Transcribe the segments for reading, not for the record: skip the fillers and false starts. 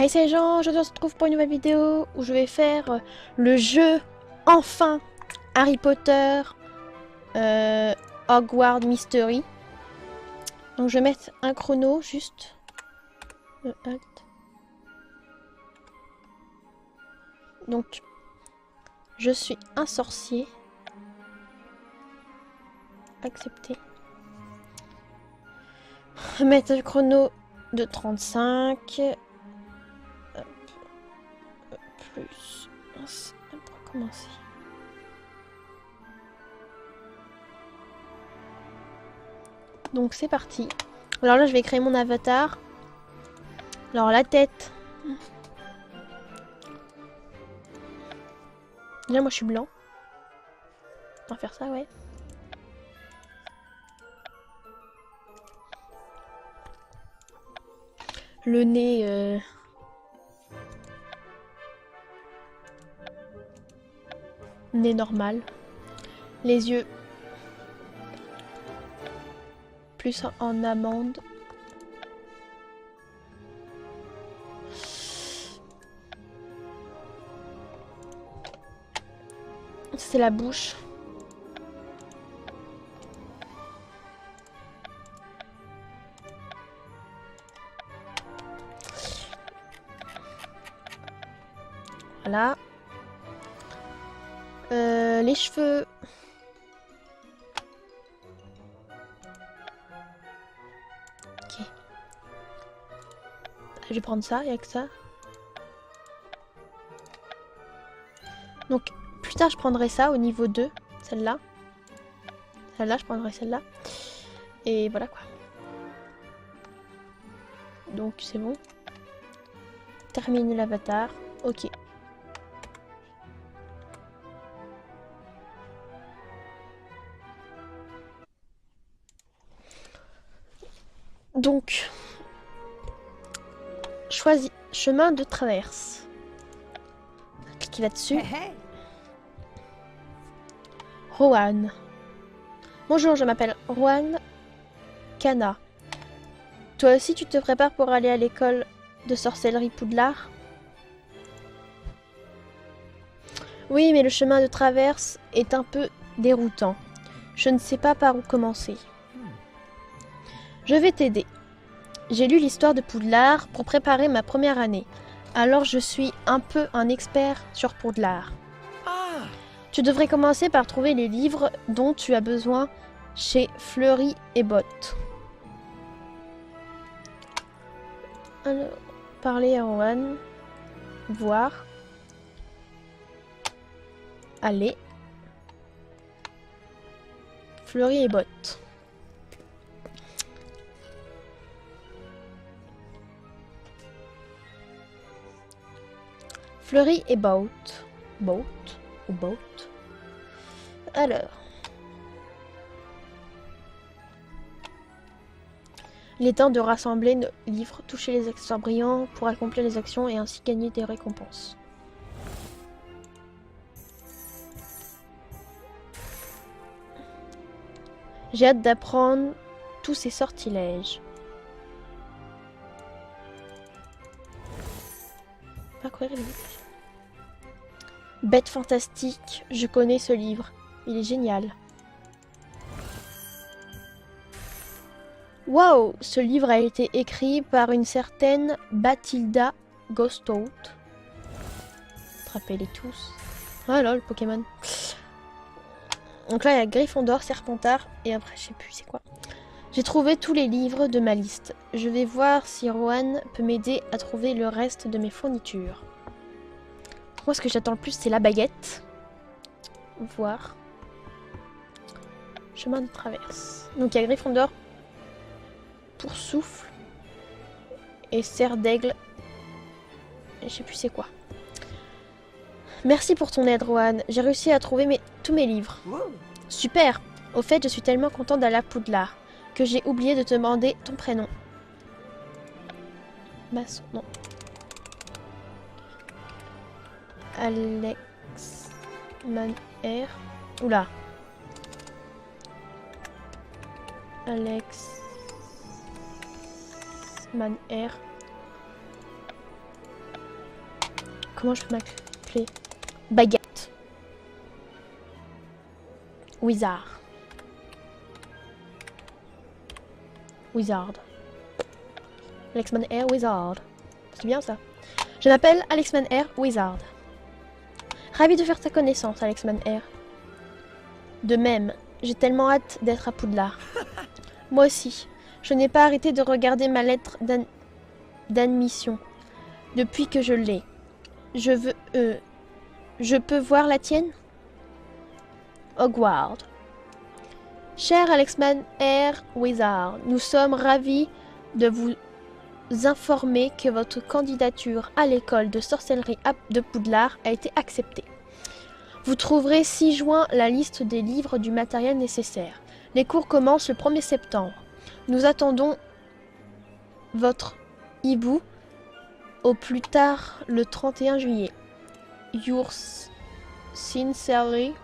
Hey, c'est Jean, aujourd'hui on se retrouve pour une nouvelle vidéo où je vais faire le jeu, enfin, Harry Potter Hogwarts Mystery. Donc je vais mettre un chrono, juste. Alt. Donc, je suis un sorcier. Accepter. Mettre le chrono de 35. Hop. Plus. On va commencer. Donc c'est parti. Alors là je vais créer mon avatar. Alors la tête. Déjà moi je suis blanc. On va faire ça, ouais. Le nez nez normal. Les yeux plus en amande. C'est la bouche. Voilà. Les cheveux. Ok. Je vais prendre ça, il y a que ça. Donc, plus tard, je prendrai ça au niveau 2. Celle-là. Celle-là, je prendrai celle-là. Et voilà quoi. Donc, c'est bon. Terminer l'avatar. Ok. Donc, choisis chemin de traverse. Cliquez là-dessus. Rohan. Bonjour, je m'appelle Rohan Kana. Toi aussi, tu te prépares pour aller à l'école de sorcellerie Poudlard? Oui, mais le chemin de traverse est un peu déroutant. Je ne sais pas par où commencer. Je vais t'aider. J'ai lu l'histoire de Poudlard pour préparer ma première année. Alors je suis un peu un expert sur Poudlard. Tu devrais commencer par trouver les livres dont tu as besoin chez Fleury et Botte. Alors, parler à Rohan. Voir. Aller. Fleury et Botte. Fleury et Botte. Botte ou Botte. Alors. Il est temps de rassembler nos livres, toucher les accessoires brillants pour accomplir les actions et ainsi gagner des récompenses. J'ai hâte d'apprendre tous ces sortilèges. Parcourir les livres. Bête fantastique, je connais ce livre. Il est génial. Waouh, ce livre a été écrit par une certaine Bathilda Ghostout. Attrapez-les tous. Ah là, le Pokémon. Donc là, il y a Gryffondor, Serpentard, et après, je sais plus c'est quoi. J'ai trouvé tous les livres de ma liste. Je vais voir si Rohan peut m'aider à trouver le reste de mes fournitures. Moi, ce que j'attends le plus, c'est la baguette. Voir. Chemin de traverse. Donc, il y a Gryffondor pour souffle et serre d'aigle. Je sais plus c'est quoi. Merci pour ton aide, Rohan. J'ai réussi à trouver tous mes livres. Super. Au fait, je suis tellement contente d'aller à Poudlard que j'ai oublié de te demander ton prénom. Masson, non. Alex Manher. Oula. Alex Manher. Comment je peux m'appeler? Baguette. Wizard. Wizard. Alexman Air Wizard. C'est bien ça. Je m'appelle Alexman Air Wizard. Ravi de faire ta connaissance, Alexman Air. De même, j'ai tellement hâte d'être à Poudlard. Moi aussi. Je n'ai pas arrêté de regarder ma lettre d'admission depuis que je l'ai. Je peux voir la tienne? Hogwarts. Cher Alexman Air Wizard, nous sommes ravis de vous informer que votre candidature à l'école de sorcellerie de Poudlard a été acceptée. Vous trouverez 6 juin la liste des livres du matériel nécessaire. Les cours commencent le 1er septembre. Nous attendons votre hibou au plus tard le 31 juillet. Yours sincerely,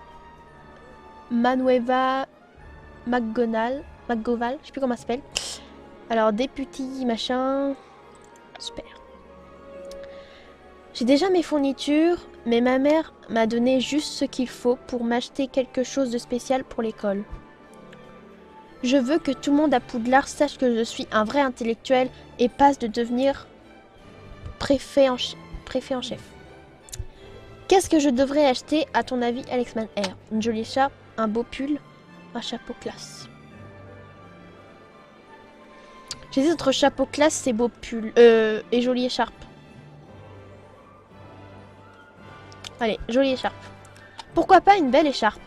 Manueva McGoval, je sais plus comment elle s'appelle. Alors, député, machin. Super. J'ai déjà mes fournitures, mais ma mère m'a donné juste ce qu'il faut pour m'acheter quelque chose de spécial pour l'école. Je veux que tout le monde à Poudlard sache que je suis un vrai intellectuel et passe de devenir préfet en chef. Qu'est-ce que je devrais acheter, à ton avis, Alexman Air? Une jolie écharpe, un beau pull, un chapeau classe. J'hésite entre chapeau classe et beau pull. Et jolie écharpe. Allez, jolie écharpe. Pourquoi pas une belle écharpe?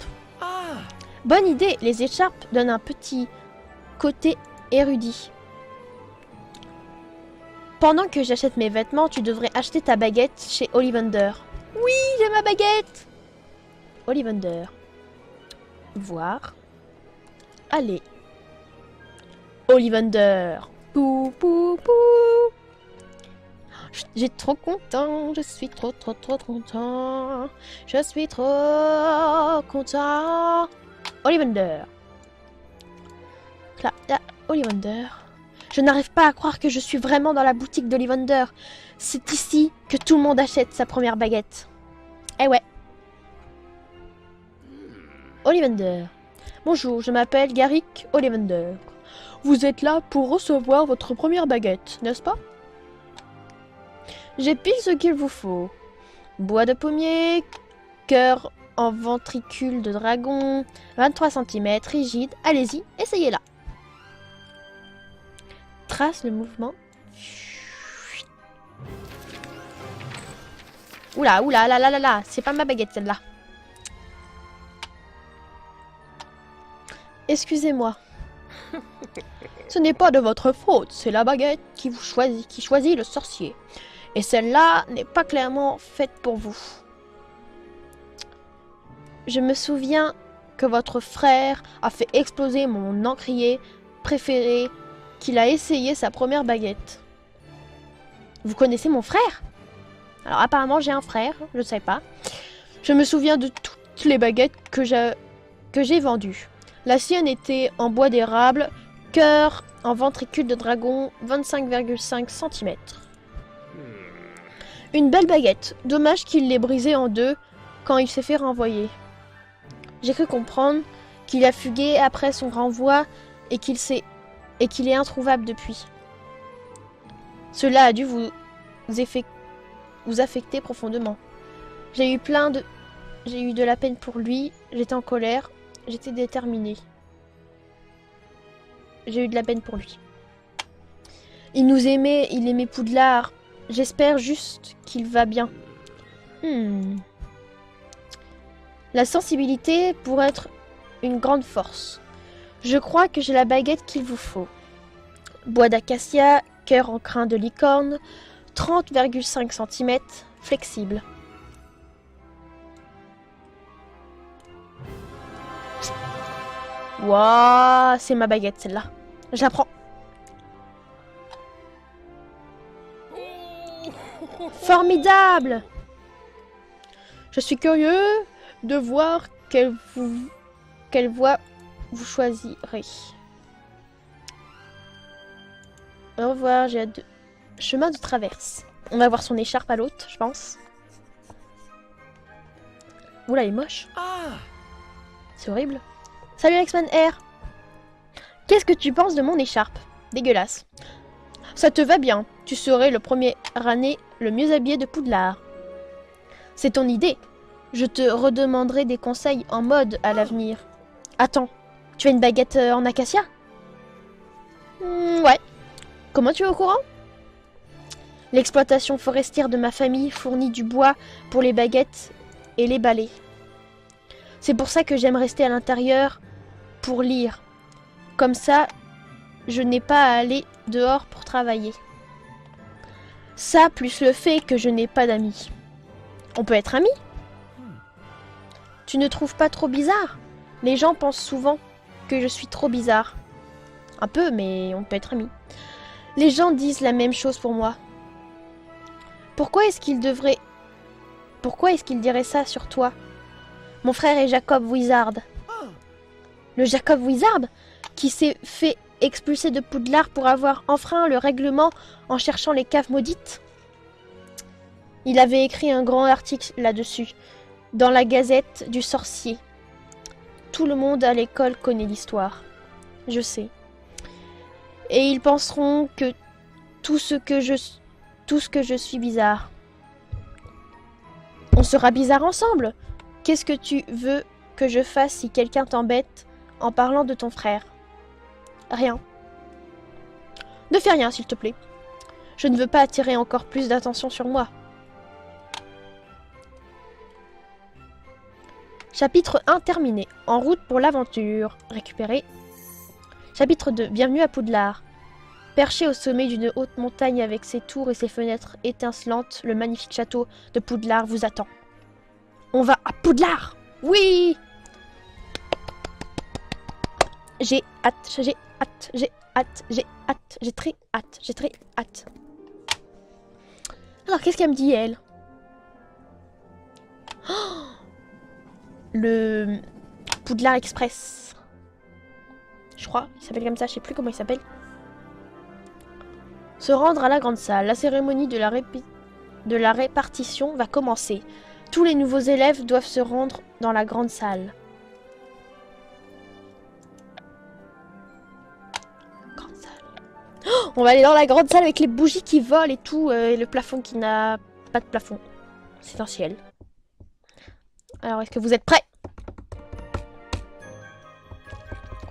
Bonne idée, les écharpes donnent un petit côté érudit. Pendant que j'achète mes vêtements, tu devrais acheter ta baguette chez Ollivander. Oui, j'ai ma baguette! Ollivander. Voir. Allez. Ollivander. Pou, pou, pou. J'ai trop content. Je suis trop content. Je suis trop content. Ollivander. Là, Ollivander. Je n'arrive pas à croire que je suis vraiment dans la boutique d'Ollivander. C'est ici que tout le monde achète sa première baguette. Eh ouais. Ollivander. Bonjour, je m'appelle Garrick Ollivander. Vous êtes là pour recevoir votre première baguette, n'est-ce pas? J'ai pile ce qu'il vous faut. Bois de pommier, cœur en ventricule de dragon, 23 cm, rigide. Allez-y, essayez-la. Trace le mouvement. Oula, oula, là, là, là, là. C'est pas ma baguette, celle-là. Excusez-moi. Ce n'est pas de votre faute, c'est la baguette qui choisit le sorcier. Et celle-là n'est pas clairement faite pour vous. Je me souviens que votre frère a fait exploser mon encrier préféré, qu'il a essayé sa première baguette. Vous connaissez mon frère? Alors apparemment j'ai un frère, je ne sais pas. Je me souviens de toutes les baguettes que j'ai vendues. La sienne était en bois d'érable, cœur en ventricule de dragon, 25,5 cm. Une belle baguette. Dommage qu'il l'ait brisée en deux quand il s'est fait renvoyer. J'ai cru comprendre qu'il a fugué après son renvoi et qu'il est introuvable depuis. Cela a dû vous affecter profondément. J'ai eu de la peine pour lui, j'étais en colère, j'étais déterminée. J'ai eu de la peine pour lui. Il nous aimait, il aimait Poudlard. J'espère juste qu'il va bien. La sensibilité pourrait être une grande force. Je crois que j'ai la baguette qu'il vous faut. Bois d'acacia, cœur en crin de licorne, 30,5 cm, flexible. Waouh, c'est ma baguette celle-là. Je la prends. Formidable! Je suis curieux de voir quelle voie vous choisirez. Au revoir, j'ai hâte de... Chemin de traverse. On va voir son écharpe à l'autre, je pense. Oula, il est moche. C'est horrible. Salut X-Man R. Qu'est-ce que tu penses de mon écharpe? Dégueulasse. Ça te va bien. Tu serais le premier année le mieux habillé de Poudlard. C'est ton idée. Je te redemanderai des conseils en mode à l'avenir. Attends, tu as une baguette en acacia? Ouais. Comment tu es au courant? L'exploitation forestière de ma famille fournit du bois pour les baguettes et les balais. C'est pour ça que j'aime rester à l'intérieur pour lire. Comme ça, je n'ai pas à aller dehors pour travailler. Ça, plus le fait que je n'ai pas d'amis. On peut être amis? Tu ne trouves pas trop bizarre? Les gens pensent souvent que je suis trop bizarre. Un peu, mais on peut être amis. Les gens disent la même chose pour moi. Pourquoi est-ce qu'ils diraient ça sur toi? Mon frère est Jacob Wizard. Le Jacob Wizard qui s'est fait expulser de Poudlard pour avoir enfreint le règlement en cherchant les caves maudites. Il avait écrit un grand article là-dessus, dans la Gazette du Sorcier. Tout le monde à l'école connaît l'histoire. Je sais. Et ils penseront que tout ce que je suis bizarre. On sera bizarre ensemble. Qu'est-ce que tu veux que je fasse si quelqu'un t'embête en parlant de ton frère? Rien. Ne fais rien, s'il te plaît. Je ne veux pas attirer encore plus d'attention sur moi. Chapitre 1 terminé. En route pour l'aventure. Récupéré. Chapitre 2. Bienvenue à Poudlard. Perché au sommet d'une haute montagne avec ses tours et ses fenêtres étincelantes, le magnifique château de Poudlard vous attend. On va à Poudlard! Oui! J'ai hâte, j'ai hâte, j'ai hâte, j'ai hâte, j'ai très hâte, j'ai très hâte. Alors, qu'est-ce qu'elle me dit, elle? Oh, le Poudlard Express. Je crois, il s'appelle comme ça, je sais plus comment il s'appelle. Se rendre à la grande salle. La cérémonie de la répartition va commencer. Tous les nouveaux élèves doivent se rendre dans la grande salle. Grande salle. Oh, on va aller dans la grande salle avec les bougies qui volent et tout, et le plafond qui n'a pas de plafond. C'est un ciel. Alors, est-ce que vous êtes prêts?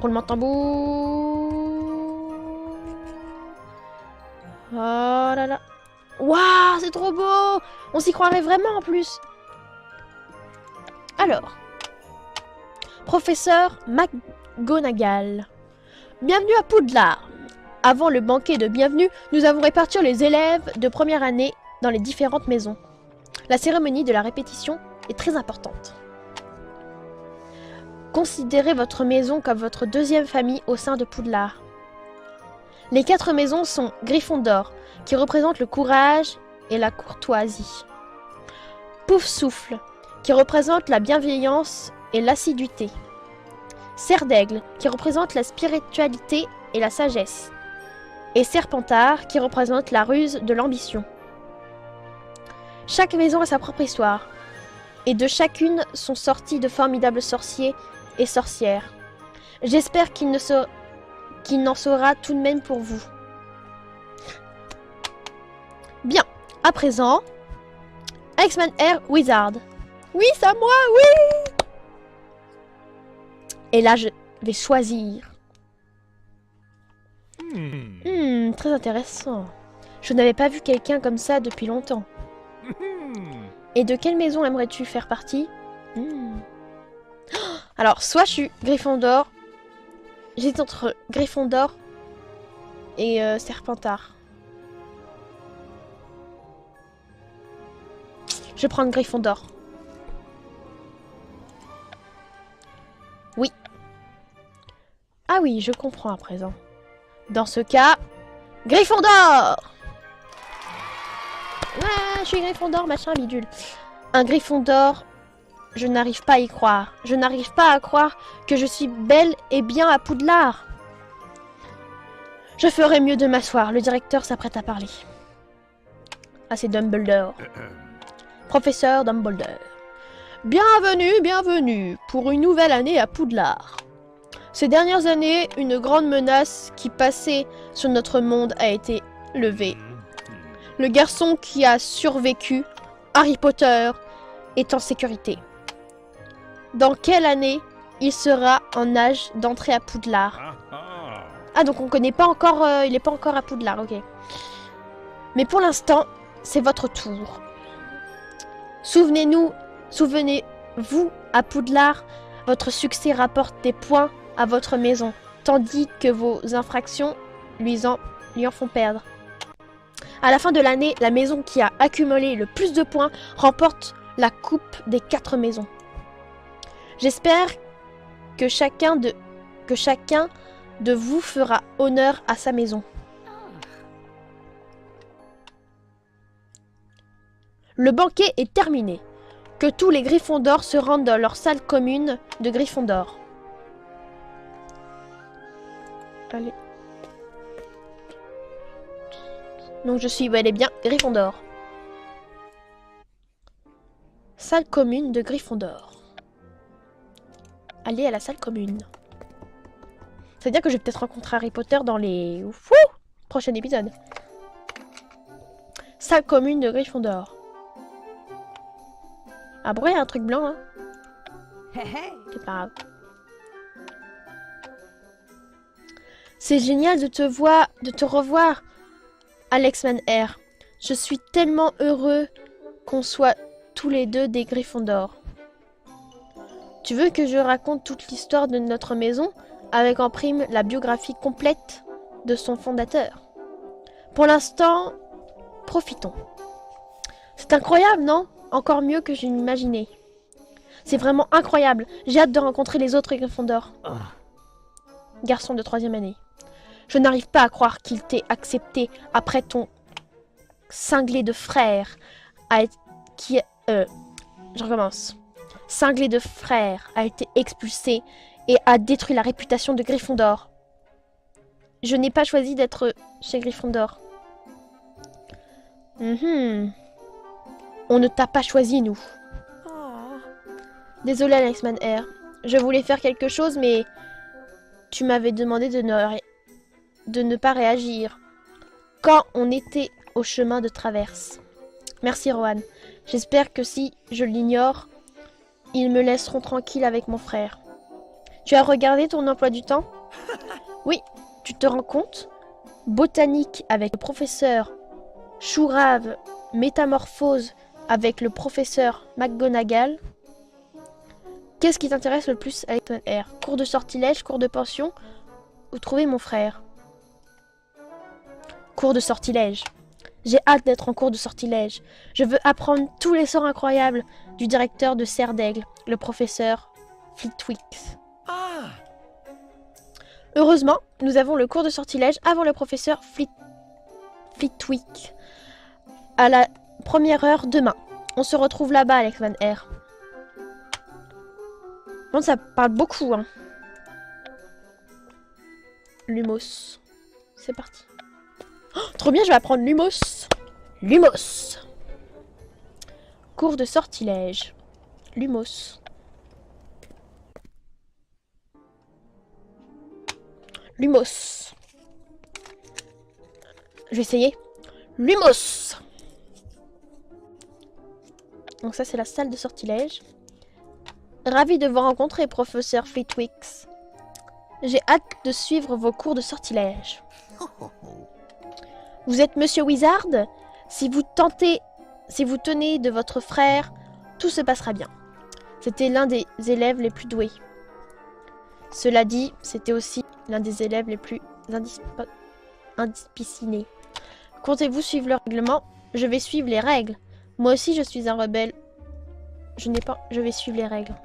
Roulement de tambour. Oh là là. Waouh, c'est trop beau! On s'y croirait vraiment en plus. Alors, professeur McGonagall. Bienvenue à Poudlard. Avant le banquet de bienvenue, nous avons réparti les élèves de première année dans les différentes maisons. La cérémonie de la répétition est très importante. Considérez votre maison comme votre deuxième famille au sein de Poudlard. Les 4 maisons sont Gryffondor, qui représente le courage et la courtoisie. Poufsouffle, qui représente la bienveillance et l'assiduité. Serre d'Aigle, qui représente la spiritualité et la sagesse. Et Serpentard, qui représente la ruse de l'ambition. Chaque maison a sa propre histoire, et de chacune sont sortis de formidables sorciers et sorcières. J'espère qu'il n'en sera tout de même pour vous. Bien, à présent, X-Man R Wizard. Oui, c'est à moi, oui! Et là, je vais choisir. Très intéressant. Je n'avais pas vu quelqu'un comme ça depuis longtemps. Et de quelle maison aimerais-tu faire partie? Alors, soit je suis Gryffondor. J'hésite entre Gryffondor et Serpentard. Je vais prendre Gryffondor. Oui. Ah oui, je comprends à présent. Dans ce cas, Gryffondor! Ah, je suis Gryffondor, machin, bidule. Un Gryffondor, je n'arrive pas à y croire. Je n'arrive pas à croire que je suis belle et bien à Poudlard. Je ferais mieux de m'asseoir. Le directeur s'apprête à parler. Ah, c'est Dumbledore. Professeur Dumbledore. Bienvenue, bienvenue pour une nouvelle année à Poudlard. Ces dernières années, une grande menace qui passait sur notre monde a été levée. Le garçon qui a survécu, Harry Potter, est en sécurité. Dans quelle année il sera en âge d'entrer à Poudlard? Ah, donc on connaît pas encore, il n'est pas encore à Poudlard, ok. Mais pour l'instant, c'est votre tour. Souvenez-vous, à Poudlard, votre succès rapporte des points à votre maison, tandis que vos infractions lui en font perdre. À la fin de l'année, la maison qui a accumulé le plus de points remporte la coupe des 4 maisons. J'espère que chacun de vous fera honneur à sa maison. Le banquet est terminé. Que tous les Gryffondors se rendent dans leur salle commune de Gryffondor. Allez. Donc je suis bel et bien Gryffondor. Salle commune de Gryffondor. Allez à la salle commune. C'est-à-dire que je vais peut-être rencontrer Harry Potter dans les prochains épisodes. Salle commune de Gryffondor. Ah bon, il y a un truc blanc, hein. C'est pas grave. C'est génial de te revoir, Alex Manhart. Je suis tellement heureux qu'on soit tous les deux des Gryffondors. Tu veux que je raconte toute l'histoire de notre maison, avec en prime la biographie complète de son fondateur? Pour l'instant, profitons. C'est incroyable, non? Encore mieux que je n'imaginais. C'est vraiment incroyable. J'ai hâte de rencontrer les autres Gryffondors. Garçon de 3e année. Je n'arrive pas à croire qu'il t'ait accepté après ton cinglé de frère je recommence. Cinglé de frère a été expulsé et a détruit la réputation de Gryffondor. Je n'ai pas choisi d'être chez Gryffondor. On ne t'a pas choisi, nous. Désolé, Alex Manhart. Je voulais faire quelque chose, mais tu m'avais demandé de ne pas réagir quand on était au chemin de traverse. Merci, Rohan. J'espère que si je l'ignore, ils me laisseront tranquille avec mon frère. Tu as regardé ton emploi du temps? Oui, tu te rends compte? Botanique avec le professeur Chourave, métamorphose avec le professeur McGonagall. Qu'est-ce qui t'intéresse le plus avec ton R? Cours de sortilège, cours de pension ou trouver mon frère? Cours de sortilège. J'ai hâte d'être en cours de sortilège. Je veux apprendre tous les sorts incroyables du directeur de Serre d'Aigle, le professeur Flitwick. Heureusement, nous avons le cours de sortilège avant le professeur Flitwick. À la première heure demain. On se retrouve là-bas, Alex Manhart. Bon, ça parle beaucoup, hein. Lumos. C'est parti. Oh, trop bien, je vais apprendre Lumos. Lumos. Cours de sortilège. Lumos. Lumos. Je vais essayer. Lumos. Donc ça, c'est la salle de sortilège. Ravi de vous rencontrer, professeur Flitwick. J'ai hâte de suivre vos cours de sortilège. Vous êtes Monsieur Wizard? Si vous tenez de votre frère, tout se passera bien. C'était l'un des élèves les plus doués. Cela dit, c'était aussi l'un des élèves les plus indisciplinés. Comptez-vous suivre le règlement? Je vais suivre les règles. Moi aussi, je suis un rebelle. Je vais suivre les règles.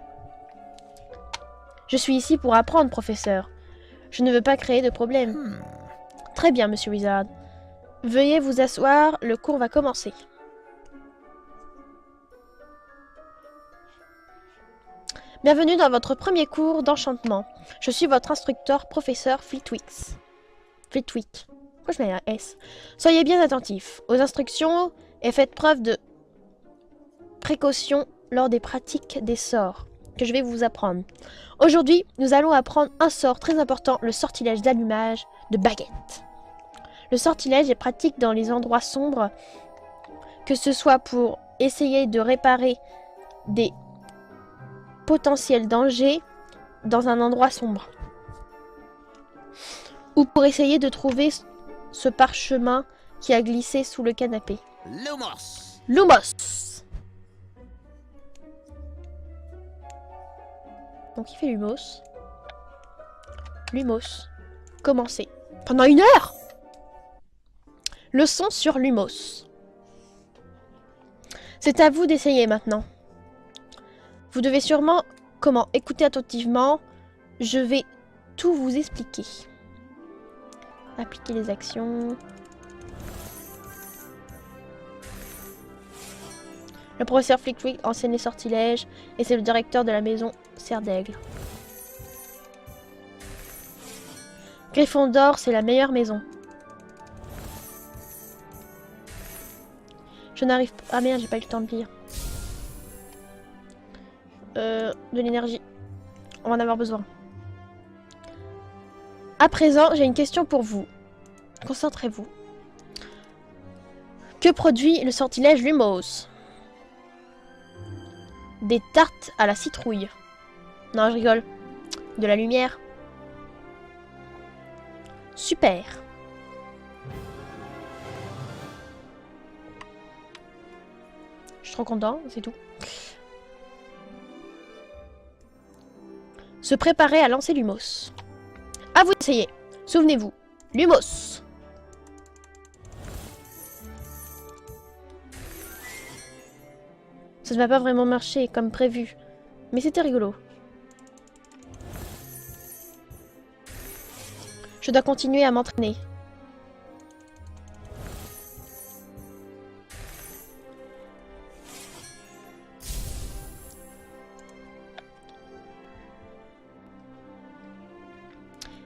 Je suis ici pour apprendre, professeur. Je ne veux pas créer de problème. Très bien, Monsieur Wizard. Veuillez vous asseoir, le cours va commencer. Bienvenue dans votre premier cours d'enchantement. Je suis votre instructeur, professeur Flitwick. Pourquoi je mets un S? Soyez bien attentifs aux instructions et faites preuve de précaution lors des pratiques des sorts que je vais vous apprendre. Aujourd'hui, nous allons apprendre un sort très important, le sortilège d'allumage de baguette. Le sortilège est pratique dans les endroits sombres, que ce soit pour essayer de réparer des potentiels dangers dans un endroit sombre, ou pour essayer de trouver ce parchemin qui a glissé sous le canapé. Lumos. Lumos. Donc il fait Lumos. Lumos. Commencez. Pendant 1 heure. Leçon sur Lumos. C'est à vous d'essayer maintenant. Vous devez sûrement comment écouter attentivement. Je vais tout vous expliquer. Appliquer les actions. Le professeur Flickwick enseigne les sortilèges et c'est le directeur de la maison Serre d'Aigle. Gryffondor, c'est la meilleure maison. Je n'arrive pas... Ah merde, j'ai pas eu le temps de lire. De l'énergie. On va en avoir besoin. À présent, j'ai une question pour vous. Concentrez-vous. Que produit le sortilège Lumos? Des tartes à la citrouille. Non, je rigole. De la lumière. Super. Je suis trop content, c'est tout. Se préparer à lancer Lumos. À vous d'essayer. Souvenez-vous, Lumos. Ça ne va pas vraiment marcher comme prévu, mais c'était rigolo. Je dois continuer à m'entraîner.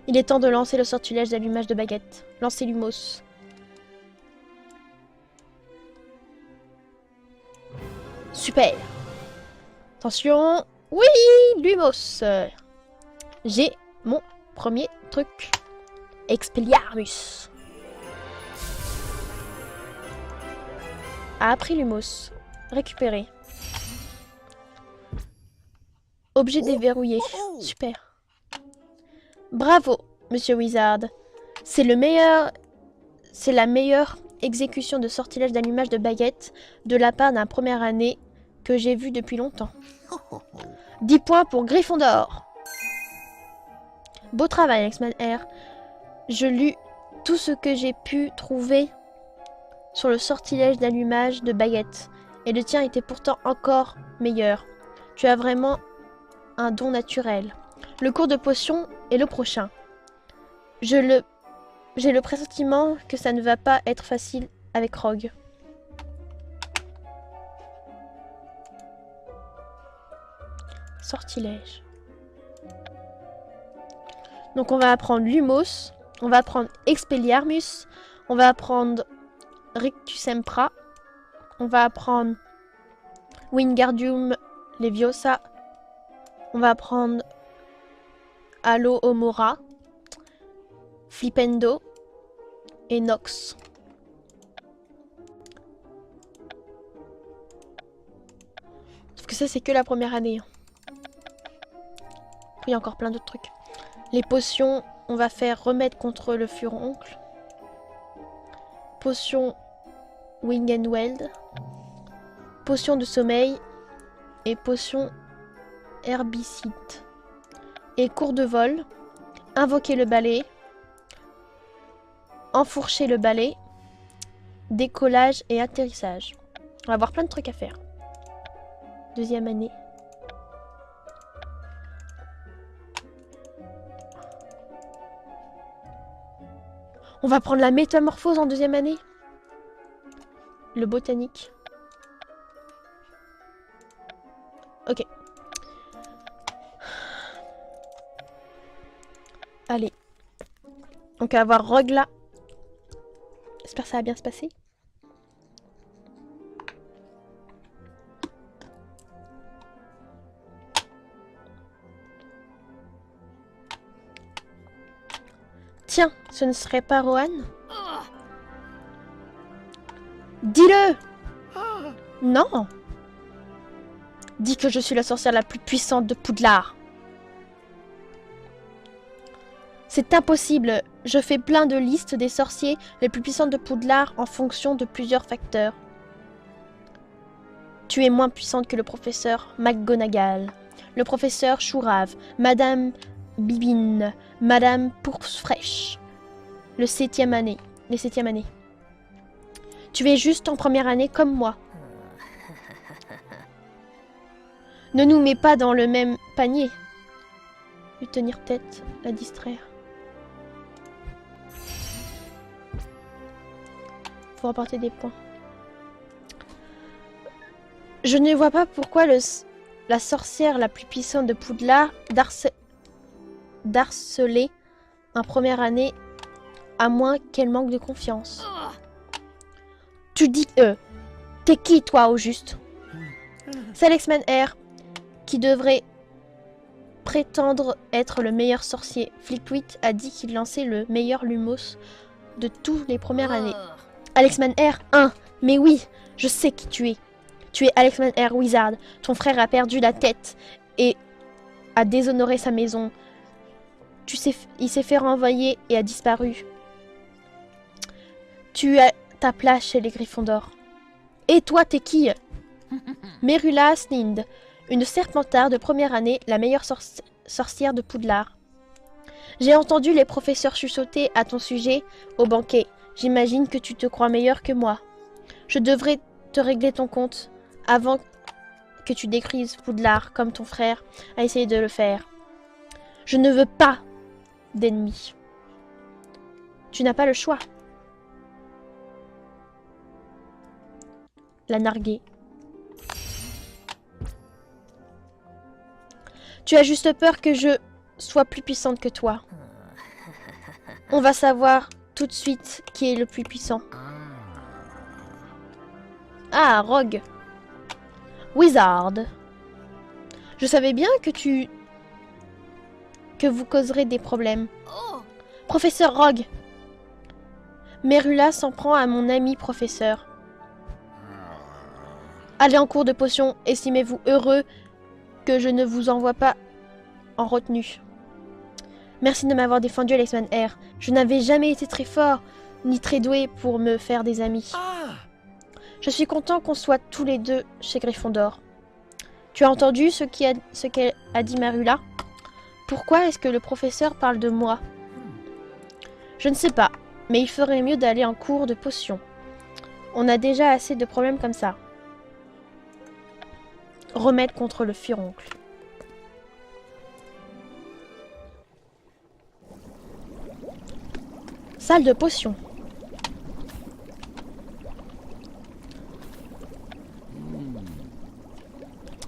Il est temps de lancer le sortilège d'allumage de baguette. Lancez Lumos. Super. Attention. Oui, Lumos. J'ai mon premier truc. Expelliarmus. A appris Lumos. Récupérer. Objet déverrouillé. Super. Bravo, Monsieur Wizard. C'est la meilleure exécution de sortilège d'allumage de baguette de la part d'un première année que j'ai vu depuis longtemps. 10 points pour Gryffondor. Beau travail, X-Man R. Je lus tout ce que j'ai pu trouver sur le sortilège d'allumage de baguette. Et le tien était pourtant encore meilleur. Tu as vraiment un don naturel. Le cours de potion est le prochain. J'ai le pressentiment que ça ne va pas être facile avec Rogue. Sortilège. Donc on va apprendre Lumos, on va apprendre Expelliarmus, on va apprendre Rictus Empra, on va apprendre Wingardium Leviosa, on va apprendre Halo Homora, Flipendo et Nox. Sauf que ça c'est que la première année. Il y a encore plein d'autres trucs. Les potions, on va faire remède contre le furoncle. Potion Wing and Weld. Potion de sommeil. Et potion herbicide. Et cours de vol. Invoquer le balai. Enfourcher le balai. Décollage et atterrissage. On va avoir plein de trucs à faire. Deuxième année. On va prendre la métamorphose en deuxième année. Le botanique. Ok. Allez. Donc on va avoir Rogue là. J'espère que ça va bien se passer. Tiens, ce ne serait pas Rohan? Dis-le! Non! Dis que je suis la sorcière la plus puissante de Poudlard. C'est impossible. Je fais plein de listes des sorciers les plus puissants de Poudlard en fonction de plusieurs facteurs. Tu es moins puissante que le professeur McGonagall, le professeur Chourave, Madame Bibine, Madame Pourfraîche, les 7e année. Tu es juste en première année comme moi. Ne nous mets pas dans le même panier. Lui tenir tête, la distraire. Faut rapporter des points. Je ne vois pas pourquoi la sorcière la plus puissante de Poudlard d'harceler en première année, à moins qu'elle manque de confiance. Tu dis t'es qui toi au juste? C'est Alexman R qui devrait prétendre être le meilleur sorcier. Flickwick a dit qu'il lançait le meilleur Lumos de tous les premières années. Alexman R 1. Mais oui, je sais qui tu es. Tu es Alexman R Wizard. Ton frère a perdu la tête et a déshonoré sa maison. Il s'est fait renvoyer et a disparu. Tu as ta place chez les Gryffondors. Et toi, t'es qui? Merula Snind, une serpentard de première année, la meilleure sorcière de Poudlard. J'ai entendu les professeurs chuchoter à ton sujet au banquet. J'imagine que tu te crois meilleur que moi. Je devrais te régler ton compte avant que tu décrives Poudlard comme ton frère a essayé de le faire. Je ne veux pas d'ennemis. Tu n'as pas le choix. La narguer. Tu as juste peur que je sois plus puissante que toi. On va savoir tout de suite qui est le plus puissant. Ah, Rogue. Wizard. Je savais bien que vous causerez des problèmes. Professeur Rogue. Merula s'en prend à mon ami professeur. Allez en cours de potion, estimez-vous heureux que je ne vous envoie pas en retenue. Merci de m'avoir défendu, Alexman R. Je n'avais jamais été très fort, ni très doué pour me faire des amis. Je suis content qu'on soit tous les deux chez Gryffondor. Tu as entendu ce qu'elle a dit Merula? Pourquoi est-ce que le professeur parle de moi? Je ne sais pas, mais il ferait mieux d'aller en cours de potion. On a déjà assez de problèmes comme ça. Remède contre le furoncle. Salle de potion.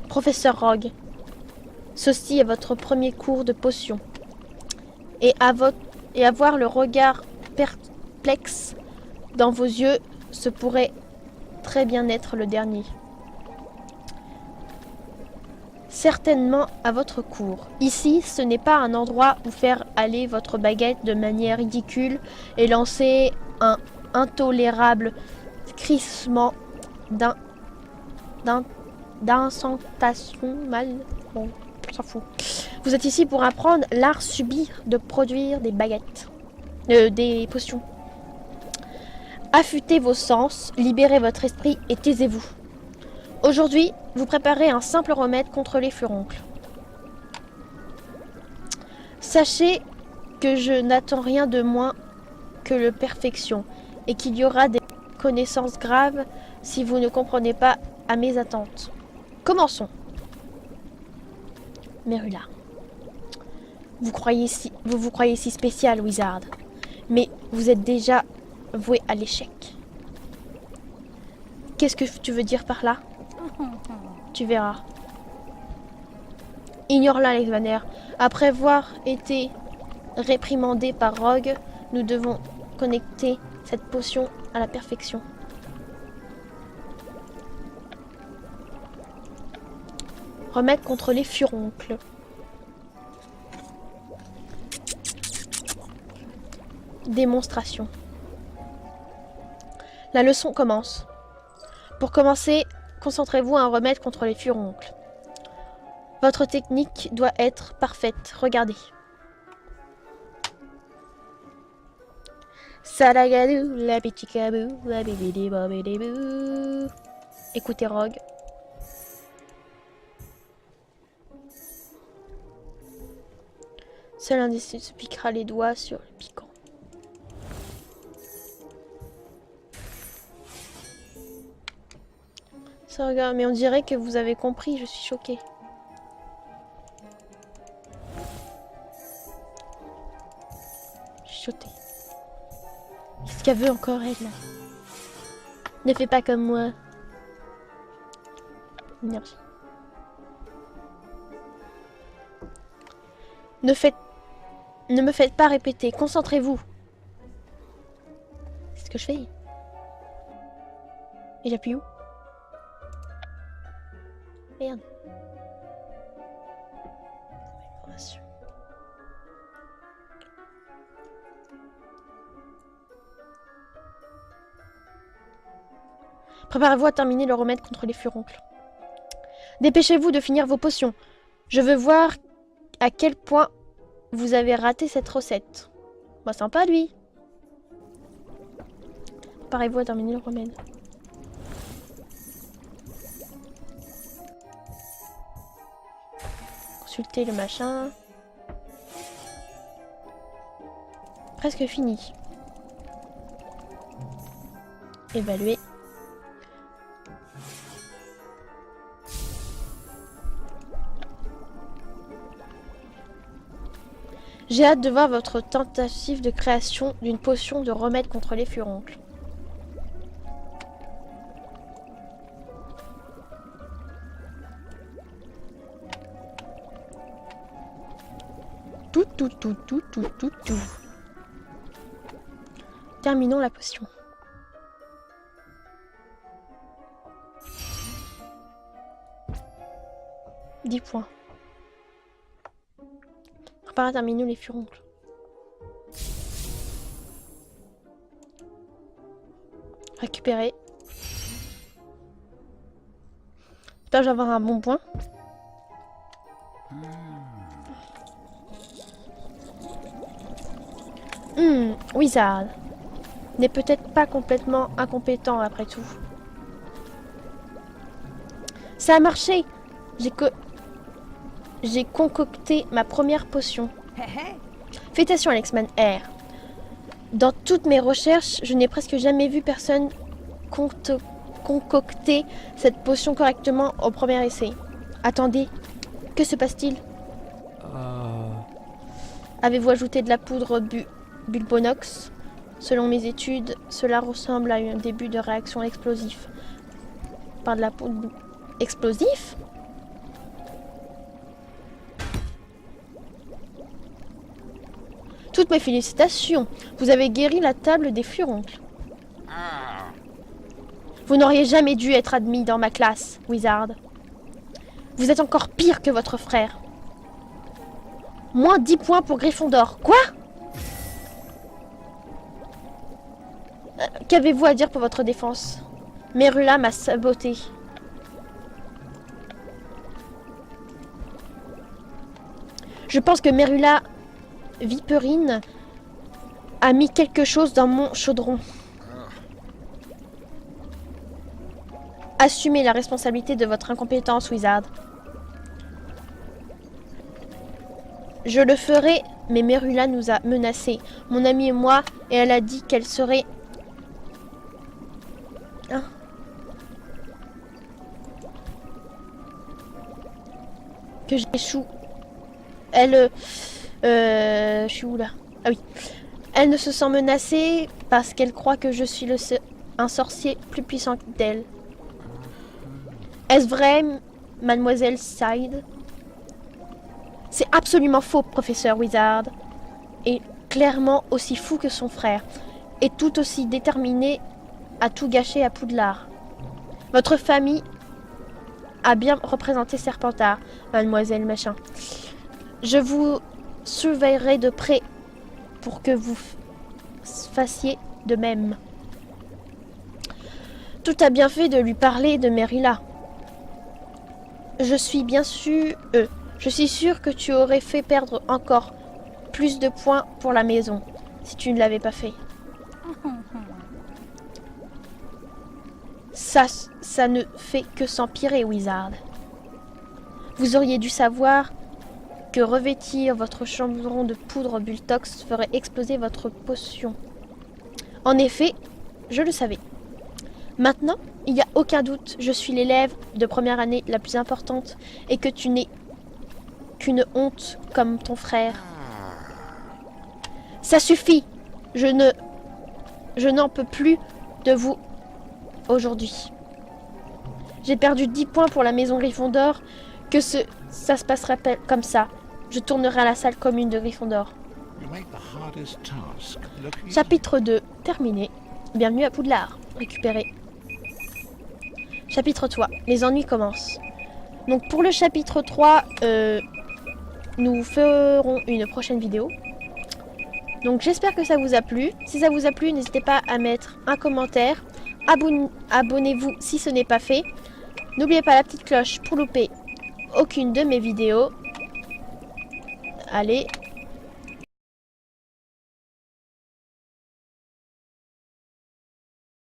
Professeur Rogue, ceci est votre premier cours de potion. Et avoir le regard perplexe dans vos yeux, ce pourrait très bien être le dernier. Certainement à votre cours. Ici, ce n'est pas un endroit où faire aller votre baguette de manière ridicule et lancer un intolérable crissement d'incantation mal. Bon, on s'en fout. Vous êtes ici pour apprendre l'art subir de produire des baguettes. Des potions. Affûtez vos sens, libérez votre esprit et taisez-vous. Aujourd'hui, vous préparez un simple remède contre les furoncles. Sachez que je n'attends rien de moins que la perfection et qu'il y aura des conséquences graves si vous ne comprenez pas à mes attentes. Commençons. Merula. Vous vous croyez si spécial, Wizard, mais vous êtes déjà voué à l'échec. Qu'est-ce que tu veux dire par là? Tu verras. Ignore-la, Alexman R. Après avoir été réprimandé par Rogue, nous devons connecter cette potion à la perfection. Remède contre les furoncles. Démonstration. La leçon commence. Pour commencer, concentrez-vous à un remède contre les furoncles. Votre technique doit être parfaite. Regardez. Salagadou, la pichicabou, la bibidi babidibou. Écoutez Rogue. Seul un d'eux se piquera les doigts sur le piquant. Ça regarde, mais on dirait que vous avez compris, je suis choquée. Chuchoter. Qu'est-ce qu'elle veut encore, elle, là? Ne fais pas comme moi. Énergie. Ne me faites pas répéter. Concentrez-vous. C'est ce que je fais. Et j'appuie où? Merde. Amélioration. Préparez-vous à terminer le remède contre les furoncles. Dépêchez-vous de finir vos potions. Je veux voir à quel point vous avez raté cette recette. Bah, sympa, lui. Préparez-vous à terminer le remède. Consultez le machin. Presque fini. Évaluer. J'ai hâte de voir votre tentative de création d'une potion de remède contre les furoncles. Tout. Terminons la potion. « 10 points. Préparez à terminer les furoncles. Récupérer. J'espère que je vais avoir un bon point. Wizard n'est peut-être pas complètement incompétent après tout. Ça a marché. J'ai concocté ma première potion. Félicitations, Alexman R. Dans toutes mes recherches, je n'ai presque jamais vu personne concocter cette potion correctement au premier essai. Attendez, que se passe-t-il? Avez-vous ajouté de la poudre Bulbonox? Selon mes études, cela ressemble à un début de réaction explosif. Par de la poudre explosif? Toutes mes félicitations. Vous avez guéri la table des furoncles. Vous n'auriez jamais dû être admis dans ma classe, Wizard. Vous êtes encore pire que votre frère. Moins 10 points pour Gryffondor. Quoi? Qu'avez-vous à dire pour votre défense? Merula m'a saboté. Je pense que Merula Viperine a mis quelque chose dans mon chaudron. Assumez la responsabilité de votre incompétence, Wizard. Je le ferai, mais Merula nous a menacés, mon amie et moi, et elle a dit qu'elle serait... Hein? Que j'échoue. Elle... je suis où là? Ah oui. Elle ne se sent menacée parce qu'elle croit que je suis un sorcier plus puissant d'elle. Est-ce vrai, mademoiselle Side? C'est absolument faux, professeur Wizard. Et clairement aussi fou que son frère. Et tout aussi déterminé à tout gâcher à Poudlard. Votre famille a bien représenté Serpentard, mademoiselle machin. Je vous surveillerai de près pour que vous fassiez de même. Tout a bien fait de lui parler de Merilla. Je suis sûr que tu aurais fait perdre encore plus de points pour la maison si tu ne l'avais pas fait. Ça ne fait que s'empirer, Wizard. Vous auriez dû savoir que revêtir votre chaudron de poudre Bultox ferait exploser votre potion. En effet, je le savais. Maintenant, il n'y a aucun doute, je suis l'élève de première année la plus importante et que tu n'es qu'une honte comme ton frère. Ça suffit. Je n'en peux plus de vous aujourd'hui. J'ai perdu 10 points pour la maison Gryffondor. Que ça se passerait comme ça. Je tournerai à la salle commune de Gryffondor. Chapitre 2, terminé. Bienvenue à Poudlard. Récupéré. Chapitre 3, les ennuis commencent. Donc pour le chapitre 3, nous ferons une prochaine vidéo. Donc j'espère que ça vous a plu. Si ça vous a plu, n'hésitez pas à mettre un commentaire. Abonnez-vous si ce n'est pas fait. N'oubliez pas la petite cloche pour louper aucune de mes vidéos. Allez,